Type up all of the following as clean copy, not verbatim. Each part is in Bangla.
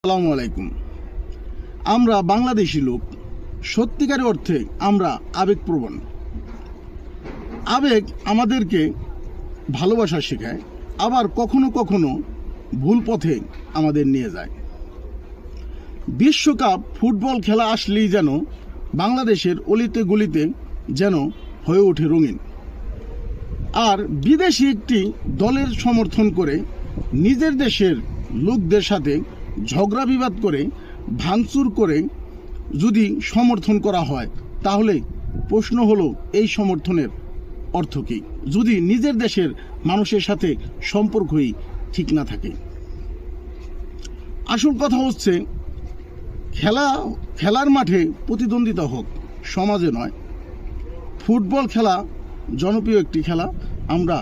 আসসালামু আলাইকুম। আমরা বাংলাদেশি লোক, সত্যিকারের অর্থে আমরা আবেগপ্রবণ। আবেগ আমাদেরকে ভালোবাসা শেখায়, আবার কখনো কখনো ভুল পথে আমাদের নিয়ে যায়। বিশ্বকাপ ফুটবল খেলা আসলেই যেন বাংলাদেশের অলিতে গলিতে যেন হয়ে ওঠে রঙিন। আর বিদেশি একটি দলের সমর্থন করে নিজের দেশের লোকদের সাথে ঝগড়া বিবাদ করে ভাঙচুর করে যদি সমর্থন করা হয়, তাহলে প্রশ্ন হলো এই সমর্থনের অর্থ কী, যদি নিজের দেশের মানুষের সাথে সম্পর্কই ঠিক না থাকে। আসল কথা হচ্ছে খেলার মাঠে প্রতিদ্বন্দ্বিতা হোক, সমাজে নয়। ফুটবল খেলা জনপ্রিয় একটি খেলা, আমরা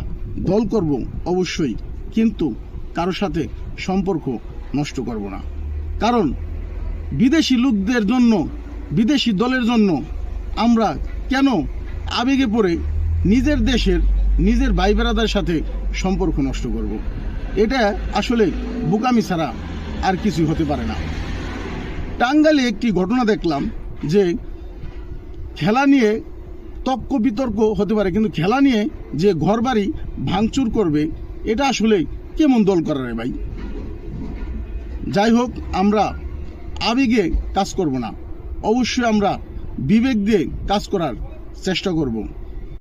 দল করব অবশ্যই, কিন্তু কারোর সাথে সম্পর্ক নষ্ট করব না। কারণ বিদেশি লোকদের জন্য, বিদেশি দলের জন্য আমরা কেন আবেগে পড়ে নিজের দেশের নিজের ভাই বেড়াদের সাথে সম্পর্ক নষ্ট করব? এটা আসলে বোকামি ছাড়া আর কিছু হতে পারে না। টাঙ্গাইলে একটি ঘটনা দেখলাম যে খেলা নিয়ে তর্ক বিতর্ক হতে পারে, কিন্তু খেলা নিয়ে যে ঘরবাড়ি ভাঙচুর করবে, এটা আসলে কেমন দল করার রে ভাই? যাই হোক, আমরা আবেগে কাজ করব না, অবশ্যই আমরা বিবেক দিয়ে কাজ করার চেষ্টা করব।